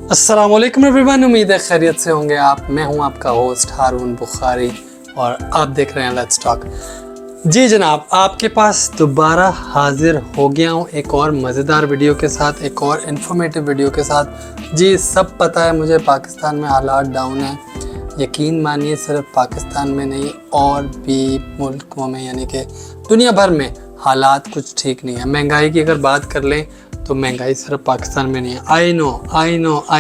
अस्सलाम वालेकुम एवरीवन, उम्मीद है खैरियत से होंगे आप। मैं हूं आपका होस्ट हारून बुखारी और आप देख रहे हैं लेट्स टॉक। जी जनाब, आपके पास दोबारा हाजिर हो गया हूं एक और मज़ेदार वीडियो के साथ, एक और इन्फॉर्मेटिव वीडियो के साथ। जी सब पता है मुझे, पाकिस्तान में हालात डाउन है। यकीन मानिए सिर्फ पाकिस्तान में नहीं और भी मुल्कों में, यानी कि दुनिया भर में हालात कुछ ठीक नहीं है। महंगाई की अगर बात कर लें तो महंगाई सिर्फ पाकिस्तान में नहीं है। आई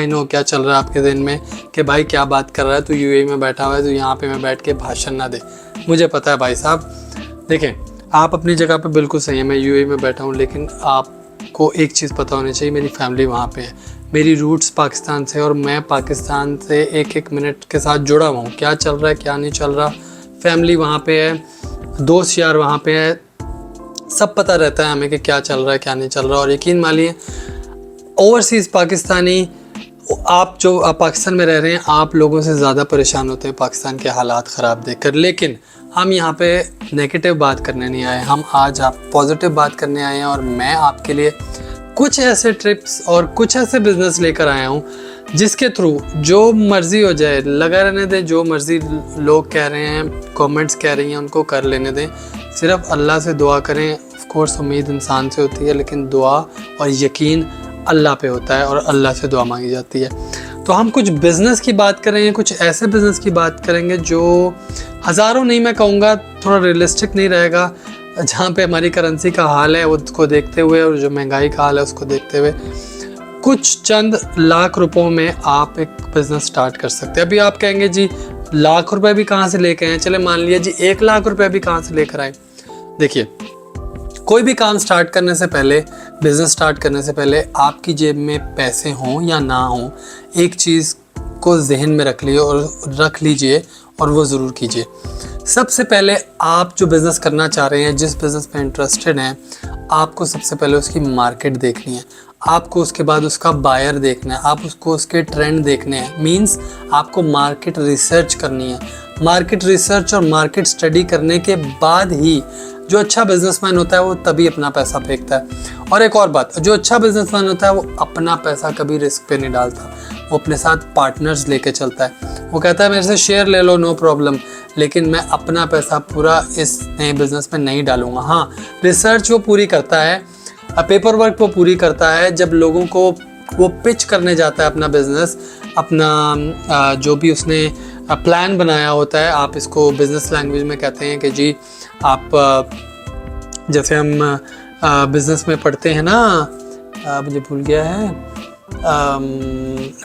नो क्या चल रहा है आपके दिन में कि भाई क्या बात कर रहा है, तू यूएई में बैठा हुआ है, तो यहाँ पे मैं बैठ के भाषण ना दे। मुझे पता है भाई साहब, देखें आप अपनी जगह पे बिल्कुल सही है, मैं यूएई में बैठा हूँ, लेकिन आपको एक चीज़ पता होनी चाहिए, मेरी फैमिली वहाँ पे है, मेरी रूट्स पाकिस्तान से, और मैं पाकिस्तान से एक एक मिनट के साथ जुड़ा हुआ हूँ। क्या चल रहा है क्या नहीं चल रहा, फैमिली वहाँ पे है, दोस्त यार वहाँ पे है, सब पता रहता है हमें कि क्या चल रहा है क्या नहीं चल रहा। और यकीन मानिए ओवरसीज़ पाकिस्तानी, आप जो पाकिस्तान में रह रहे हैं, आप लोगों से ज़्यादा परेशान होते हैं पाकिस्तान के हालात ख़राब देखकर। लेकिन हम यहाँ पे नेगेटिव बात करने नहीं आए, हम आज आप पॉजिटिव बात करने आए हैं। और मैं आपके लिए कुछ ऐसे ट्रिप्स और कुछ ऐसे बिज़नेस लेकर आया हूँ जिसके थ्रू जो मर्ज़ी हो जाए लगा रहने दें, जो मर्ज़ी लोग कह रहे हैं, कमेंट्स कह रही हैं, उनको कर लेने दें। सिर्फ अल्लाह से दुआ करें। ऑफ कोर्स उम्मीद इंसान से होती है, लेकिन दुआ और यकीन अल्लाह पे होता है और अल्लाह से दुआ मांगी जाती है। तो हम कुछ बिज़नेस की बात करेंगे, कुछ ऐसे बिज़नेस की बात करेंगे जो हज़ारों नहीं, मैं कहूँगा थोड़ा रियलिस्टिक नहीं रहेगा, जहाँ पे हमारी करेंसी का हाल है उसको देखते हुए और जो महंगाई का हाल है उसको देखते हुए कुछ चंद लाख रुपयों में आप एक बिज़नेस स्टार्ट कर सकते हैं। अभी आप कहेंगे जी लाख रुपए भी कहाँ से लेके आए, चले मान लिया जी 1 लाख रुपए भी कहाँ से लेकर आए। देखिए, कोई भी काम स्टार्ट करने से पहले, बिज़नेस स्टार्ट करने से पहले आपकी जेब में पैसे हों या ना हों, एक चीज़ को जहन में रख लीजिए और वो ज़रूर कीजिए। सबसे पहले आप जो बिज़नेस करना चाह रहे हैं, जिस बिज़नेस में इंटरेस्टेड हैं, आपको सबसे पहले उसकी मार्केट देखनी है, आपको उसके बाद उसका बायर देखना है, आप उसके ट्रेंड देखने हैं। मींस आपको मार्केट रिसर्च करनी है। मार्केट रिसर्च और मार्केट स्टडी करने के बाद ही जो अच्छा बिजनेसमैन होता है वो तभी अपना पैसा फेंकता है। और एक और बात, जो अच्छा बिजनेसमैन होता है वो अपना पैसा कभी रिस्क पे नहीं डालता, वो अपने साथ पार्टनर्स लेके चलता है। वो कहता है मेरे से शेयर ले लो, नो प्रॉब्लम, लेकिन मैं अपना पैसा पूरा इस नए बिज़नेस में नहीं डालूंगा। हाँ, रिसर्च वो पूरी करता है, पेपर वर्क वो पूरी करता है। जब लोगों को वो पिच करने जाता है अपना बिज़नेस, अपना जो भी उसने प्लान बनाया होता है, आप इसको बिज़नेस लैंग्वेज में कहते हैं कि जी आप जैसे हम बिज़नेस में पढ़ते हैं ना, मुझे भूल गया है,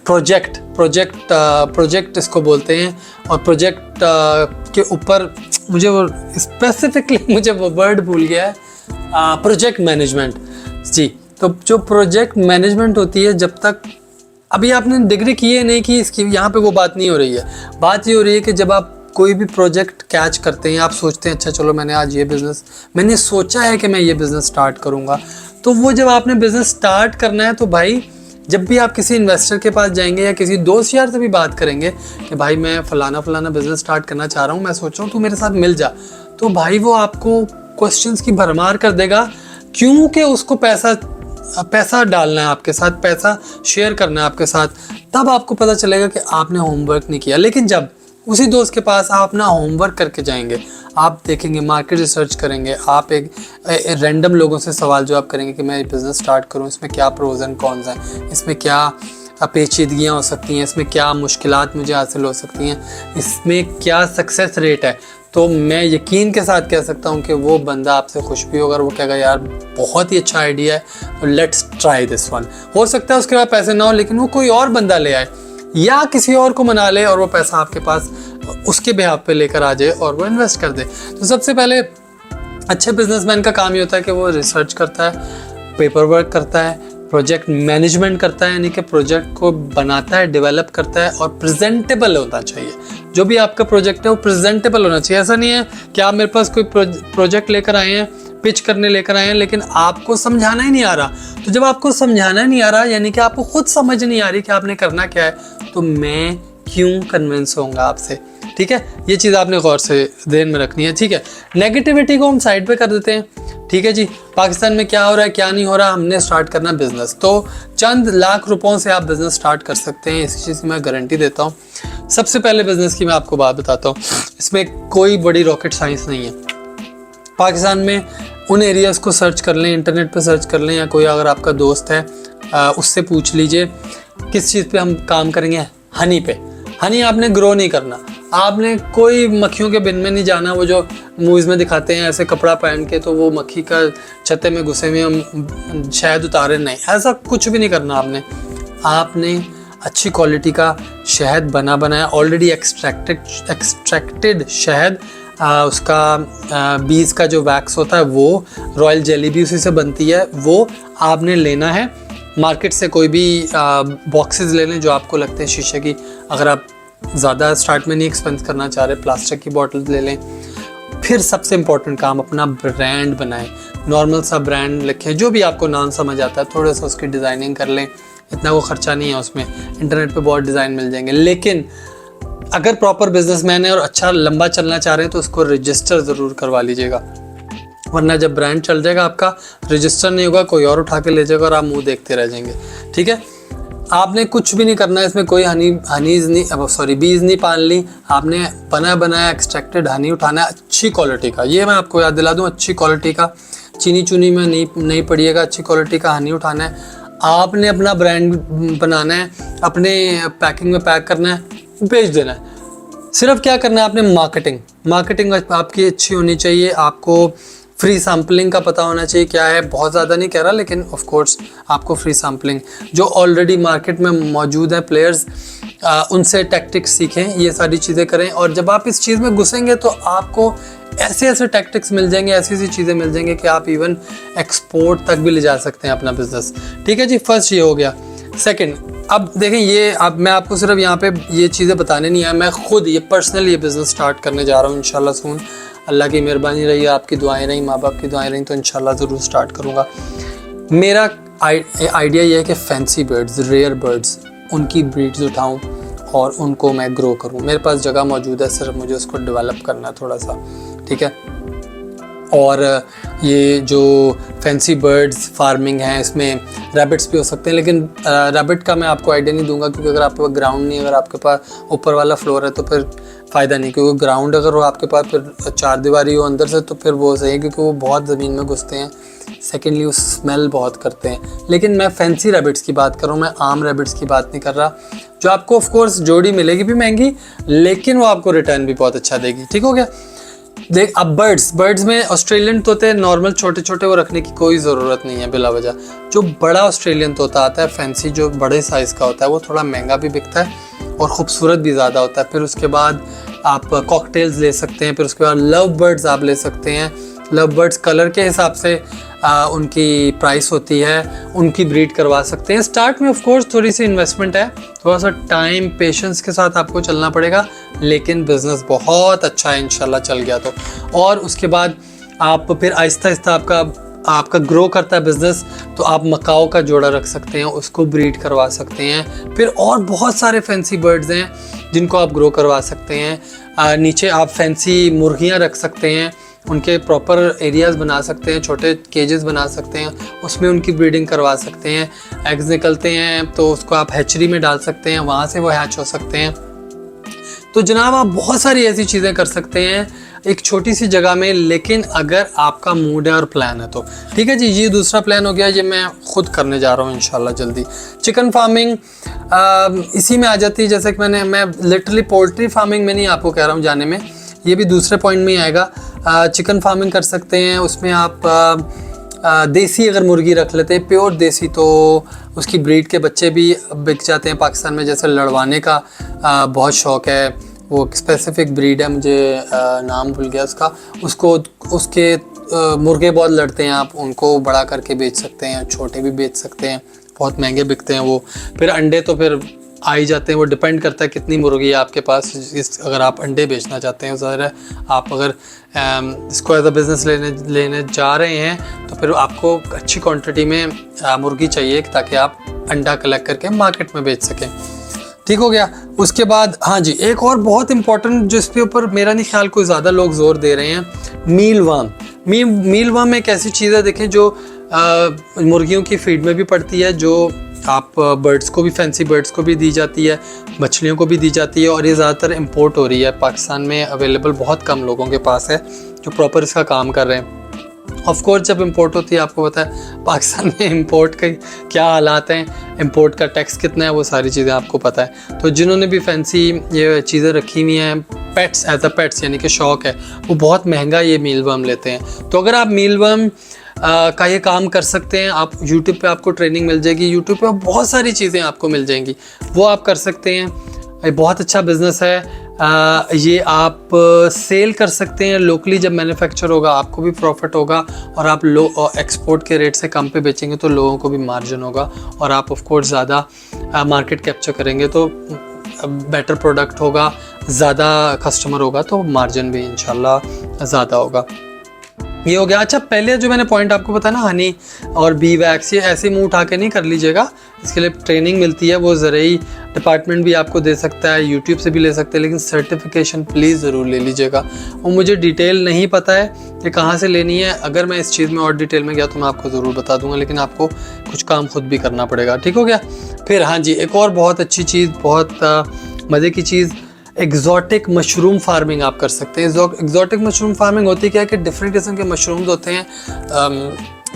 प्रोजेक्ट इसको बोलते हैं। और प्रोजेक्ट के ऊपर मुझे वो स्पेसिफिकली मुझे वो वर्ड भूल गया है, प्रोजेक्ट मैनेजमेंट। जी, तो जो प्रोजेक्ट मैनेजमेंट होती है, जब तक अभी आपने डिग्री की है नहीं की, इसकी यहाँ पे वो बात नहीं हो रही है। बात ये हो रही है कि जब आप कोई भी प्रोजेक्ट कैच करते हैं, आप सोचते हैं अच्छा चलो मैंने आज ये बिज़नेस, मैंने सोचा है कि मैं ये बिज़नेस स्टार्ट करूँगा, तो वो जब आपने बिज़नेस स्टार्ट करना है तो भाई जब भी आप किसी इन्वेस्टर के पास जाएंगे या किसी दोस्त यार से भी बात करेंगे कि भाई मैं फ़लाना बिज़नेस स्टार्ट करना चाह रहा हूँ, मैं सोच रहा हूँ तू मेरे साथ मिल जा, तो भाई वो आपको क्वेश्चंस की भरमार कर देगा, क्योंकि उसको पैसा डालना है आपके साथ, पैसा शेयर करना है आपके साथ। तब आपको पता चलेगा कि आपने होमवर्क नहीं किया। लेकिन जब उसी दोस्त के पास आप अपना होमवर्क करके जाएंगे, आप देखेंगे, मार्केट रिसर्च करेंगे, आप एक रैंडम लोगों से सवाल जवाब करेंगे कि मैं बिज़नेस स्टार्ट करूं, इसमें क्या प्रोज एंड कॉन्स हैं, इसमें क्या पेचीदगियाँ हो सकती हैं, इसमें क्या मुश्किलात मुझे हासिल हो सकती हैं, इसमें क्या सक्सेस रेट है, तो मैं यकीन के साथ कह सकता हूँ कि वो बंदा आपसे खुश भी होगा और वो कहेगा यार बहुत ही अच्छा आइडिया है, तो लेट्स ट्राई दिस वन। हो सकता है उसके बाद पैसे ना हो, लेकिन वो कोई और बंदा ले आए या किसी और को मना ले और वो पैसा आपके पास उसके बिहाफ पे लेकर आ जाए और वो इन्वेस्ट कर दे। तो सबसे पहले अच्छे बिजनेसमैन का काम ये होता है कि वो रिसर्च करता है, पेपर वर्क करता है, प्रोजेक्ट मैनेजमेंट करता है, यानी कि प्रोजेक्ट को बनाता है, डेवलप करता है, और प्रेजेंटेबल होना चाहिए। जो भी आपका प्रोजेक्ट है वो प्रेजेंटेबल होना चाहिए। ऐसा नहीं है कि आप मेरे पास कोई प्रोजेक्ट लेकर आए हैं, पिच करने लेकर आए हैं, लेकिन आपको समझाना ही नहीं आ रहा। तो जब आपको समझाना नहीं आ रहा, यानी कि आपको खुद समझ नहीं आ रही कि आपने करना क्या है, तो मैं क्यों कन्विंस होऊंगा आपसे। ठीक है, ये चीज़ आपने गौर से ध्यान में रखनी है। ठीक है, नेगेटिविटी को हम साइड पे कर देते हैं। ठीक है जी, पाकिस्तान में क्या हो रहा है क्या नहीं हो रहा, हमने स्टार्ट करना बिजनेस, तो चंद लाख रुपयों से आप बिजनेस स्टार्ट कर सकते हैं, इस चीज़ की मैं गारंटी देता हूँ। सबसे पहले बिजनेस की मैं आपको बात बताता हूँ, इसमें कोई बड़ी रॉकेट साइंस नहीं है। पाकिस्तान में उन एरियाज़ को सर्च कर लें, इंटरनेट पर सर्च कर लें, या कोई अगर आपका दोस्त है उससे पूछ लीजिए किस चीज़ पे हम काम करेंगे, हनी पे। हनी आपने ग्रो नहीं करना, आपने कोई मक्खियों के बिन में नहीं जाना, वो जो मूवीज़ में दिखाते हैं ऐसे कपड़ा पहन के तो वो मक्खी का छत्ते में घुसे हुए हम शहद उतारे, नहीं, ऐसा कुछ भी नहीं करना। आपने अच्छी क्वालिटी का शहद बनाया ऑलरेडी एक्सट्रैक्टेड शहद, उसका बीज का जो वैक्स होता है वो, रॉयल जेली भी उसी से बनती है, वो आपने लेना है। मार्केट से कोई भी बॉक्सेस ले लें जो आपको लगते हैं शीशे की, अगर आप ज़्यादा स्टार्ट में नहीं एक्सपेंस करना चाह रहे, प्लास्टिक की बॉटल ले लें। फिर सबसे इम्पोर्टेंट काम, अपना ब्रांड बनाएं, नॉर्मल सा ब्रांड लिखें, जो भी आपको नाम समझ आता है, थोड़ा सा उसकी डिज़ाइनिंग कर लें, इतना वो खर्चा नहीं है उसमें, इंटरनेट पे बहुत डिज़ाइन मिल जाएंगे। लेकिन अगर प्रॉपर बिजनेसमैन है और अच्छा लंबा चलना चाह रहे हैं तो उसको रजिस्टर ज़रूर करवा लीजिएगा, वरना जब ब्रांड चल जाएगा आपका, रजिस्टर नहीं होगा, कोई और उठा के ले जाएगा और आप मुंह देखते रह जाएंगे। ठीक है, आपने कुछ भी नहीं करना है इसमें, कोई बीज नहीं पाल ली, आपने बनाया एक्सट्रैक्टेड हनी उठाना है अच्छी क्वालिटी का। ये मैं आपको याद दिला दूं, अच्छी क्वालिटी का, चीनी चुनी में नहीं पड़िएगा, अच्छी क्वालिटी का हनी उठाना है। आपने अपना ब्रांड बनाना है, अपने पैकिंग में पैक करना है, बेच देना है। सिर्फ क्या करना है आपने, मार्केटिंग आपकी अच्छी होनी चाहिए, आपको फ्री सैम्पलिंग का पता होना चाहिए क्या है, बहुत ज़्यादा नहीं कह रहा, लेकिन ऑफ कोर्स आपको फ्री सैम्पलिंग जो ऑलरेडी मार्केट में मौजूद है प्लेयर्स, उनसे टैक्टिक्स सीखें, ये सारी चीज़ें करें। और जब आप इस चीज़ में घुसेंगे तो आपको ऐसे टैक्टिक्स मिल जाएंगे, ऐसी चीज़ें मिल जाएंगी कि आप इवन एक्सपोर्ट तक भी ले जा सकते हैं अपना बिजनेस। ठीक है जी, फर्स्ट ये हो गया। सेकंड, अब देखें, ये अब मैं आपको सिर्फ यहाँ पे ये चीज़ें बताने नहीं आया, मैं खुद ये पर्सनल ये बिज़नेस स्टार्ट करने जा रहा हूँ इंशाल्लाह सून। अल्लाह की मेहरबानी रही, आपकी दुआएं रही, माँ बाप की दुआएं रही, तो इंशाल्लाह ज़रूर स्टार्ट करूँगा। मेरा आइडिया ये है कि फैंसी बर्ड्स, रेयर बर्ड्स, उनकी ब्रीड्स उठाऊँ और उनको मैं ग्रो करूँ। मेरे पास जगह मौजूद है, सिर्फ मुझे उसको डेवलप करना है थोड़ा सा। ठीक है, और ये जो फैंसी बर्ड्स फार्मिंग है, इसमें रैबिट्स भी हो सकते हैं, लेकिन रैबिट का मैं आपको आइडिया नहीं दूंगा, क्योंकि अगर आपके पास ग्राउंड नहीं, अगर आपके पास ऊपर वाला फ्लोर है तो फिर फ़ायदा नहीं, क्योंकि ग्राउंड अगर वो आपके पास फिर चार दीवारी हो अंदर से तो फिर वो सही है, क्योंकि वो बहुत ज़मीन में घुसते हैं। सेकेंडली वो स्मेल बहुत करते हैं। लेकिन मैं फैंसी रैबिट्स की बात कर रहा हूँ, मैं आम रैबिट्स की बात नहीं कर रहा, जो आपको ऑफकोर्स जोड़ी मिलेगी भी महंगी, लेकिन वो आपको रिटर्न भी बहुत अच्छा देगी। ठीक हो गया। देख, अब बर्ड्स में ऑस्ट्रेलियन तोते नॉर्मल छोटे छोटे वो रखने की कोई ज़रूरत नहीं है बिला वजह। जो बड़ा ऑस्ट्रेलियन तोता आता है फैंसी, जो बड़े साइज़ का होता है, वो थोड़ा महंगा भी बिकता है और ख़ूबसूरत भी ज़्यादा होता है। फिर उसके बाद आप कॉकटेल्स ले सकते हैं, फिर उसके बाद लव बर्ड्स आप ले सकते हैं। लव बर्ड्स कलर के हिसाब से उनकी प्राइस होती है, उनकी ब्रीड करवा सकते हैं। स्टार्ट में ऑफ कोर्स थोड़ी सी इन्वेस्टमेंट है, थोड़ा सा टाइम पेशेंस के साथ आपको चलना पड़ेगा, लेकिन बिज़नेस बहुत अच्छा है इंशाल्लाह चल गया तो। और उसके बाद आप फिर आहिस्ता आहिस्ता आपका ग्रो करता है बिज़नेस, तो आप मकाओ का जोड़ा रख सकते हैं, उसको ब्रीड करवा सकते हैं। फिर और बहुत सारे फैंसी बर्ड्स हैं जिनको आप ग्रो करवा सकते हैं। नीचे आप फैंसी मुर्गियाँ रख सकते हैं, उनके प्रॉपर एरियाज़ बना सकते हैं, छोटे केजेस बना सकते हैं, उसमें उनकी ब्रीडिंग करवा सकते हैं। एग्स निकलते हैं तो उसको आप हैचरी में डाल सकते हैं, वहाँ से वो हैच हो सकते हैं। तो जनाब आप बहुत सारी ऐसी चीज़ें कर सकते हैं एक छोटी सी जगह में, लेकिन अगर आपका मूड है और प्लान है तो। ठीक है जी, ये दूसरा प्लान हो गया, ये मैं खुद करने जा रहा हूँ इंशाल्लाह जल्दी। चिकन फार्मिंग इसी में आ जाती है, जैसे कि मैं लिटरली पोल्ट्री फार्मिंग में नहीं आपको कह रहा हूँ जाने में, ये भी दूसरे पॉइंट में ही आएगा। चिकन फार्मिंग कर सकते हैं, उसमें आप देसी अगर मुर्गी रख लेते हैं, प्योर देसी, तो उसकी ब्रीड के बच्चे भी बिक जाते हैं पाकिस्तान में। जैसे लड़वाने का बहुत शौक़ है, वो स्पेसिफिक ब्रीड है, मुझे नाम भूल गया उसके मुर्गे बहुत लड़ते हैं, आप उनको बड़ा करके बेच सकते हैं, छोटे भी बेच सकते हैं, बहुत महंगे बिकते हैं वो। फिर अंडे तो फिर आ ही जाते हैं, वो डिपेंड करता है कितनी मुर्गी है आपके पास। अगर आप अंडे बेचना चाहते हैं, ज़रा आप अगर इसको एज अ बिज़नेस लेने जा रहे हैं तो फिर आपको अच्छी क्वांटिटी में मुर्गी चाहिए ताकि आप अंडा कलेक्ट करके मार्केट में बेच सकें। ठीक हो गया। उसके बाद हाँ जी, एक और बहुत इंपॉर्टेंट जिसके ऊपर मेरा नहीं ख्याल कोई ज़्यादा लोग जोर दे रहे हैं, मीलवर्म। मीलवर्म एक ऐसी चीज़ है देखें जो मुर्गियों की फीड में भी पड़ती है, जो आप बर्ड्स को भी, फैंसी बर्ड्स को भी दी जाती है, मछलियों को भी दी जाती है, और ये ज़्यादातर इंपोर्ट हो रही है। पाकिस्तान में अवेलेबल बहुत कम लोगों के पास है जो प्रॉपर इसका काम कर रहे हैं। ऑफ कोर्स जब इंपोर्ट होती है, आपको पता है पाकिस्तान में इंपोर्ट के क्या हालात हैं, इंपोर्ट का टैक्स कितना है, वो सारी चीज़ें आपको पता है। तो जिन्होंने भी फैंसी ये चीज़ें रखी हुई हैं पेट्स, एज अ पेट्स यानी कि शौक है, वो बहुत महंगा ये मीलवर्म लेते हैं। तो अगर आप मीलवर्म का ये काम कर सकते हैं, आप यूट्यूब पे आपको ट्रेनिंग मिल जाएगी, यूट्यूब पे बहुत सारी चीज़ें आपको मिल जाएंगी, वो आप कर सकते हैं। ये बहुत अच्छा बिज़नेस है। ये आप सेल कर सकते हैं लोकली, जब मैन्युफैक्चर होगा आपको भी प्रॉफिट होगा, और आप एक्सपोर्ट के रेट से कम पे बेचेंगे तो लोगों को भी मार्जिन होगा, और आप ऑफ कोर्स ज़्यादा मार्केट कैप्चर करेंगे तो बेटर प्रोडक्ट होगा, ज़्यादा कस्टमर होगा तो मार्जिन भी इंशाल्लाह ज़्यादा होगा। ये हो गया। अच्छा, पहले जो मैंने पॉइंट आपको बताया ना, हनी और बी वैक्स, ये ऐसे मुंह उठा के नहीं कर लीजिएगा, इसके लिए ट्रेनिंग मिलती है, वो ज़रूरी डिपार्टमेंट भी आपको दे सकता है, यूट्यूब से भी ले सकते हैं, लेकिन सर्टिफिकेशन प्लीज़ ज़रूर ले लीजिएगा। और मुझे डिटेल नहीं पता है कि कहाँ से लेनी है, अगर मैं इस चीज़ में और डिटेल में गया तो मैं आपको ज़रूर बता दूंगा, लेकिन आपको कुछ काम खुद भी करना पड़ेगा। ठीक हो गया। फिर हाँ जी, एक और बहुत अच्छी चीज़, बहुत मज़े की चीज़, एग्जॉटिक मशरूम फार्मिंग आप कर सकते हैं। एग्जॉटिक मशरूम फार्मिंग होती क्या है कि डिफरेंट किस्म के मशरूम्स होते हैं,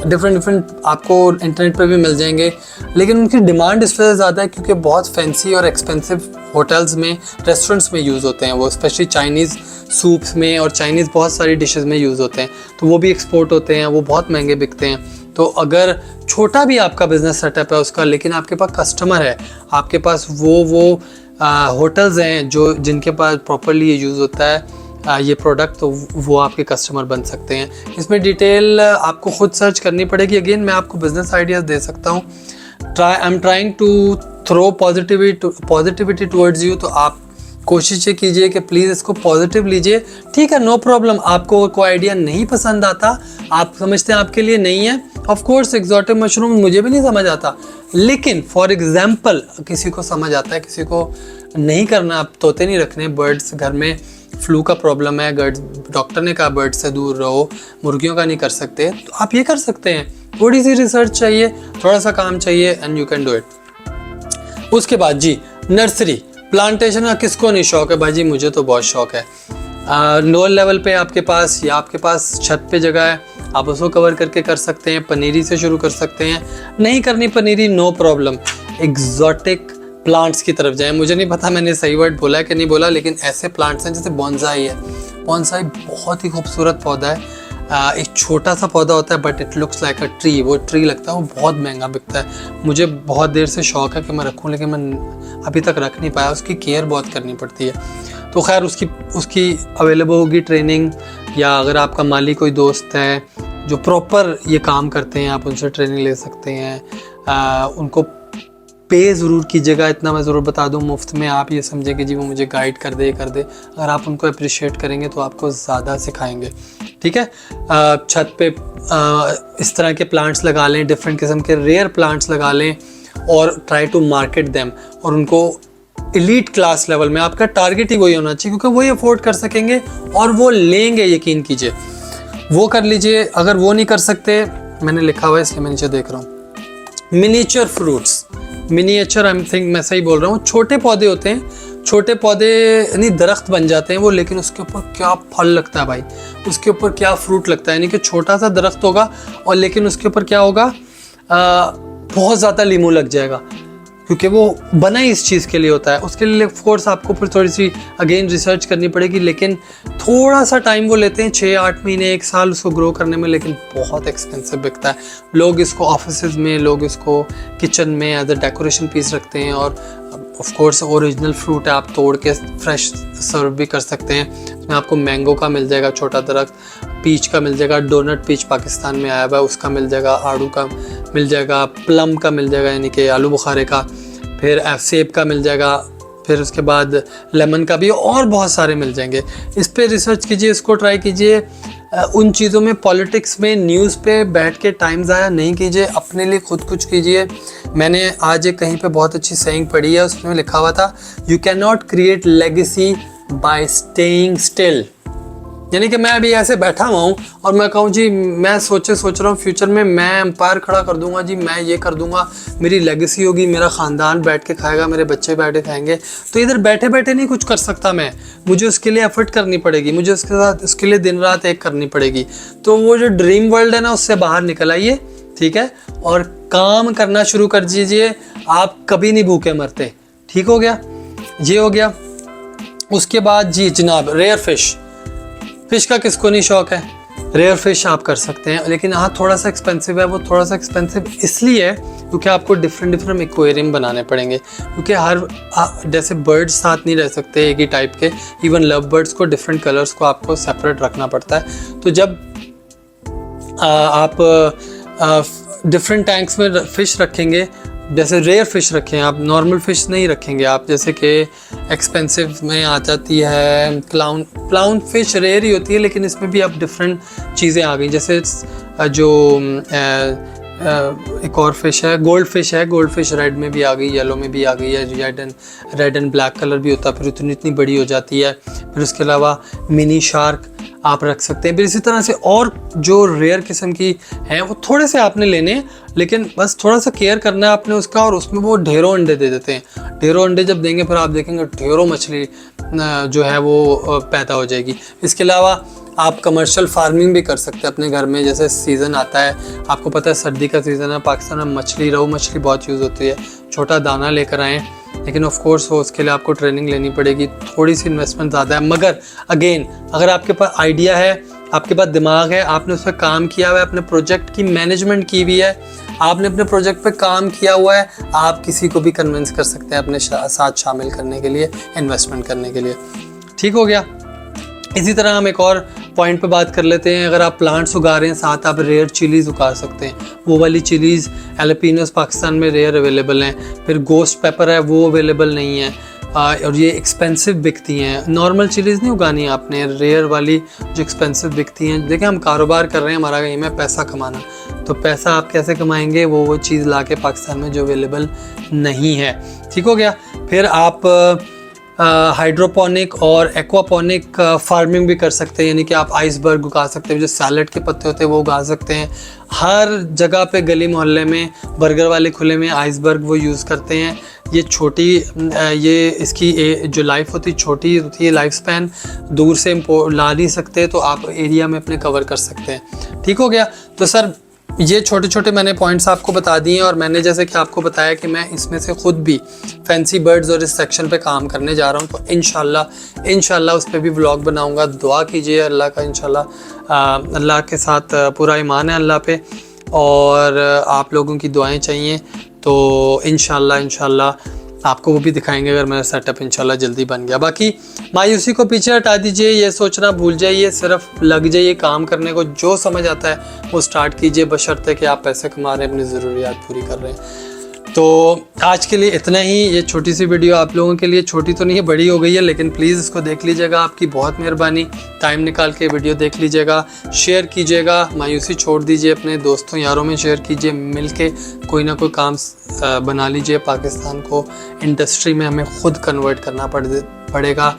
डिफरेंट आपको इंटरनेट पे भी मिल जाएंगे, लेकिन उनकी डिमांड इस वजह से ज़्यादा है क्योंकि बहुत फैंसी और एक्सपेंसिव होटल्स में, रेस्टोरेंट्स में यूज़ होते हैं वो, स्पेशली चाइनीज़ सूप्स में और चाइनीज़ बहुत सारी डिशेज़ में यूज़ होते हैं, तो वो भी एक्सपोर्ट होते हैं, वो बहुत महंगे बिकते हैं। तो अगर छोटा भी आपका बिजनेस सेटअप है उसका, लेकिन आपके पास कस्टमर है, आपके पास वो होटल्स हैं जो जिनके पास प्रॉपरली ये यूज़ होता है ये प्रोडक्ट, तो वो आपके कस्टमर बन सकते हैं। इसमें डिटेल आपको खुद सर्च करनी पड़ेगी। अगेन मैं आपको बिजनेस आइडियाज़ दे सकता हूँ। I am trying to throw positivity towards you, तो आप कोशिश कीजिए कि प्लीज़ इसको पॉजिटिव लीजिए। ठीक है, नो प्रॉब्लम, आपको कोई आइडिया नहीं पसंद आता, आप समझते हैं आपके लिए नहीं है, ऑफ कोर्स एग्जॉटिक मशरूम मुझे भी नहीं समझ आता, लेकिन फॉर एग्जांपल किसी को समझ आता है, किसी को नहीं करना, आप तोते नहीं रखने, बर्ड्स घर में फ्लू का प्रॉब्लम है, डॉक्टर ने कहा बर्ड से दूर रहो, मुर्गियों का नहीं कर सकते, तो आप ये कर सकते हैं। थोड़ी सी रिसर्च चाहिए, थोड़ा सा काम चाहिए, and you can do it. उसके बाद जी, नर्सरी प्लांटेशन का किसको नहीं शौक है भाई जी, मुझे तो बहुत शौक है। लोअर लेवल पे आपके पास या आपके पास छत पे जगह है, आप उसको कवर करके कर सकते हैं। पनीरी से शुरू कर सकते हैं, नहीं करनी पनीरी नो प्रॉब्लम, एग्जॉटिक प्लांट्स की तरफ जाएं। मुझे नहीं पता मैंने सही वर्ड बोला है कि नहीं बोला, लेकिन ऐसे प्लांट्स हैं जैसे बॉन्साई है। बॉन्साई बहुत ही खूबसूरत पौधा है, एक छोटा सा पौधा होता है but it looks like a tree, वो ट्री लगता है, वो बहुत महंगा बिकता है। मुझे बहुत देर से शौक है कि मैं रखूं, लेकिन मैं अभी तक रख नहीं पाया, उसकी केयर बहुत करनी पड़ती है। तो खैर उसकी अवेलेबल होगी ट्रेनिंग, या अगर आपका माली कोई दोस्त है जो प्रॉपर ये काम करते हैं, आप उनसे ट्रेनिंग ले सकते हैं। उनको पे ज़रूर कीजिएगा, इतना मैं ज़रूर बता दूं, मुफ्त में आप ये समझें कि जी वो मुझे गाइड कर दे। अगर आप उनको अप्रिशिएट करेंगे तो आपको ज़्यादा सिखाएंगे। ठीक है, छत पे इस तरह के प्लांट्स लगा लें, डिफरेंट किस्म के रेयर प्लांट्स लगा लें, और ट्राई टू मार्केट देम, और उनको एलीट क्लास लेवल में, आपका टारगेट ही वही होना चाहिए, क्योंकि वही अफोर्ड कर सकेंगे और वो लेंगे, यकीन कीजिए, वो कर लीजिए। अगर वो नहीं कर सकते, मैंने लिखा हुआ है इसलिए मैं नीचे देख रहा हूँ, miniature fruits, miniature I think मैं सही बोल रहा हूँ, छोटे पौधे होते हैं, छोटे पौधे नहीं दरख्त बन जाते हैं वो, लेकिन उसके ऊपर क्या फल लगता है भाई, उसके ऊपर क्या फ्रूट लगता है। यानी कि छोटा सा दरख्त होगा और लेकिन उसके ऊपर क्या होगा, बहुत ज़्यादा लीमू लग जाएगा, क्योंकि वो बना ही इस चीज़ के लिए होता है। उसके लिए ऑफ कोर्स आपको फिर थोड़ी सी अगेन रिसर्च करनी पड़ेगी, लेकिन थोड़ा सा टाइम वो लेते हैं, 6-8 महीने 1 साल उसको ग्रो करने में, लेकिन बहुत एक्सपेंसिव बिकता है। लोग इसको ऑफिसेज में, लोग इसको किचन में एज अ डेकोरेशन पीस रखते हैं, और ऑफ कोर्स ओरिजिनल फ्रूट है, आप तोड़ के फ्रेश सर्व भी कर सकते हैं। इसमें आपको मैंगो का मिल जाएगा छोटा दरख्त, पीच का मिल जाएगा, डोनट पीच पाकिस्तान में आया हुआ है उसका मिल जाएगा, आड़ू का मिल जाएगा, प्लम का मिल जाएगा यानी कि आलू बुखारे का, फिर सेब का मिल जाएगा, फिर उसके बाद लेमन का भी, और बहुत सारे मिल जाएंगे। इस पे रिसर्च कीजिए, इसको ट्राई कीजिए। उन चीज़ों में, पॉलिटिक्स में, न्यूज़ पे बैठ के टाइम ज़ाया नहीं कीजिए, अपने लिए खुद कुछ कीजिए। मैंने आज एक कहीं पे बहुत अच्छी सेइंग पढ़ी है, उसमें लिखा हुआ था, you can not create legacy bye staying still. यानी कि मैं अभी ऐसे बैठा हुआ हूँ और मैं कहूँ जी मैं सोच रहा हूँ फ्यूचर में मैं एम्पायर खड़ा कर दूंगा जी, मैं ये कर दूंगा, मेरी लेगेसी होगी, मेरा ख़ानदान बैठ के खाएगा, मेरे बच्चे बैठ के खाएंगे। तो इधर बैठे बैठे नहीं कुछ कर सकता मैं, मुझे उसके लिए एफर्ट करनी पड़ेगी, मुझे उसके लिए दिन रात एक करनी पड़ेगी। तो वो जो ड्रीम वर्ल्ड है ना, उससे बाहर निकल आइए, ठीक है, और काम करना शुरू कर दीजिए। आप कभी नहीं भूखे मरते। ठीक हो गया, ये हो गया। उसके बाद जी जनाब, रेयर फिश का किसको नहीं शौक है, रेयर फिश आप कर सकते हैं, लेकिन हाँ थोड़ा सा एक्सपेंसिव है। वो थोड़ा सा एक्सपेंसिव इसलिए क्योंकि आपको डिफरेंट एक्वेरियम बनाने पड़ेंगे, क्योंकि हर जैसे बर्ड्स साथ नहीं रह सकते एक ही टाइप के, इवन लव बर्ड्स को डिफरेंट कलर्स को आपको सेपरेट रखना पड़ता है। तो जब आप डिफरेंट टैंक्स में फिश रखेंगे, जैसे रेयर फिश रखें आप, नॉर्मल फिश नहीं रखेंगे आप, जैसे कि एक्सपेंसिव में आ जाती है क्लाउन फिश, रेयर ही होती है, लेकिन इसमें भी अब डिफरेंट चीज़ें आ गई। जैसे जो एक और फिश है, गोल्ड फिश रेड में भी आ गई, येलो में भी आ गई है, रेड एंड ब्लैक कलर भी होता है, फिर इतनी बड़ी हो जाती है। फिर उसके अलावा मिनी शार्क आप रख सकते हैं। फिर इसी तरह से और जो रेयर किस्म की हैं वो थोड़े से आपने लेने हैं, लेकिन बस थोड़ा सा केयर करना है आपने उसका, और उसमें वो ढेरों अंडे दे देते हैं। ढेरों अंडे जब देंगे फिर आप देखेंगे ढेरों मछली जो है वो पैदा हो जाएगी। इसके अलावा आप कमर्शियल फार्मिंग भी कर सकते हैं अपने घर में। जैसे सीज़न आता है, आपको पता है सर्दी का सीज़न है, पाकिस्तान में रोहू मछली बहुत यूज़ होती है। छोटा दाना लेकर आएँ, लेकिन ऑफ कोर्स हो उसके लिए आपको ट्रेनिंग लेनी पड़ेगी, थोड़ी सी इन्वेस्टमेंट ज़्यादा है। मगर अगेन अगर आपके पास आइडिया है, आपके पास दिमाग है, आपने उस पर काम किया हुआ है, अपने प्रोजेक्ट की मैनेजमेंट की हुई है, आपने अपने प्रोजेक्ट पे काम किया हुआ है, आप किसी को भी कन्विंस कर सकते हैं अपने साथ शामिल करने के लिए, इन्वेस्टमेंट करने के लिए। ठीक हो गया। इसी तरह हम एक और पॉइंट पे बात कर लेते हैं। अगर आप प्लांट्स उगा रहे हैं, साथ आप रेयर चिलीज़ उगा सकते हैं। वो वाली चिलीज़ एलपिनोस पाकिस्तान में रेयर अवेलेबल हैं। फिर गोस्ट पेपर है, वो अवेलेबल नहीं है, और ये एक्सपेंसिव बिकती हैं। नॉर्मल चिलीज़ नहीं उगानी है आपने, रेयर वाली जो एक्सपेंसिव बिकती हैं। देखिए हम कारोबार कर रहे हैं, हमारा एम है पैसा कमाना, तो पैसा आप कैसे कमाएंगे, वो चीज़ ला के पाकिस्तान में जो अवेलेबल नहीं है। ठीक हो गया। फिर आप हाइड्रोपोनिक और एक्वापोनिक फार्मिंग भी कर सकते हैं, यानी कि आप आइसबर्ग उगा सकते हैं, जो सैलड के पत्ते होते हैं वो उगा सकते हैं। हर जगह पे गली मोहल्ले में बर्गर वाले खुले में आइसबर्ग वो यूज़ करते हैं। ये छोटी, ये इसकी जो लाइफ होती है छोटी होती है, लाइफ स्पैन, दूर से ला नहीं सकते, तो आप एरिया में अपने कवर कर सकते हैं। ठीक हो गया। तो सर ये छोटे छोटे मैंने पॉइंट्स आपको बता दिए, और मैंने जैसे कि आपको बताया कि मैं इसमें से ख़ुद भी फैंसी बर्ड्स और इस सेक्शन पे काम करने जा रहा हूँ। तो इंशाल्लाह उस पर भी व्लॉग बनाऊँगा। दुआ कीजिए अल्लाह का, इंशाल्लाह अल्लाह के साथ पूरा ईमान है अल्लाह पे, और आप लोगों की दुआएं चाहिए। तो इंशाल्लाह आपको वो भी दिखाएंगे अगर मेरा सेटअप इंशाल्लाह जल्दी बन गया। बाकी मायूसी को पीछे हटा दीजिए, ये सोचना भूल जाइए, सिर्फ लग जाइए काम करने को। जो समझ आता है वो स्टार्ट कीजिए, बशर्ते कि आप पैसे कमा रहे हैं, अपनी ज़रूरियात पूरी कर रहे हैं। तो आज के लिए इतना ही। ये छोटी सी वीडियो आप लोगों के लिए, छोटी तो नहीं है, बड़ी हो गई है, लेकिन प्लीज़ इसको देख लीजिएगा। आपकी बहुत मेहरबानी, टाइम निकाल के वीडियो देख लीजिएगा, शेयर कीजिएगा, मायूसी छोड़ दीजिए, अपने दोस्तों यारों में शेयर कीजिए, मिल के कोई ना कोई काम बना लीजिए। पाकिस्तान को इंडस्ट्री में हमें ख़ुद कन्वर्ट करना पड़ेगा,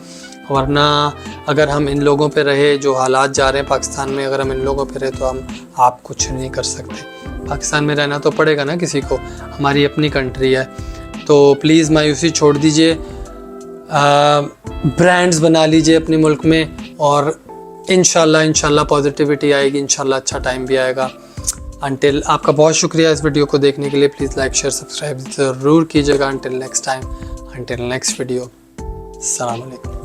वरना अगर हम इन लोगों पे रहे, जो हालात जा रहे हैं पाकिस्तान में, अगर हम इन लोगों पे रहे तो आप कुछ नहीं कर सकते। पाकिस्तान में रहना तो पड़ेगा ना किसी को, हमारी अपनी कंट्री है। तो प्लीज़ मायूसी छोड़ दीजिए, ब्रांड्स बना लीजिए अपने मुल्क में, और इंशाल्लाह पॉजिटिविटी आएगी, इंशाल्लाह अच्छा टाइम भी आएगा। अंटिल, आपका बहुत शुक्रिया इस वीडियो को देखने के लिए। प्लीज़ लाइक शेयर सब्सक्राइब ज़रूर कीजिएगा। Until next time, until next video, अस्सलाम वालेकुम।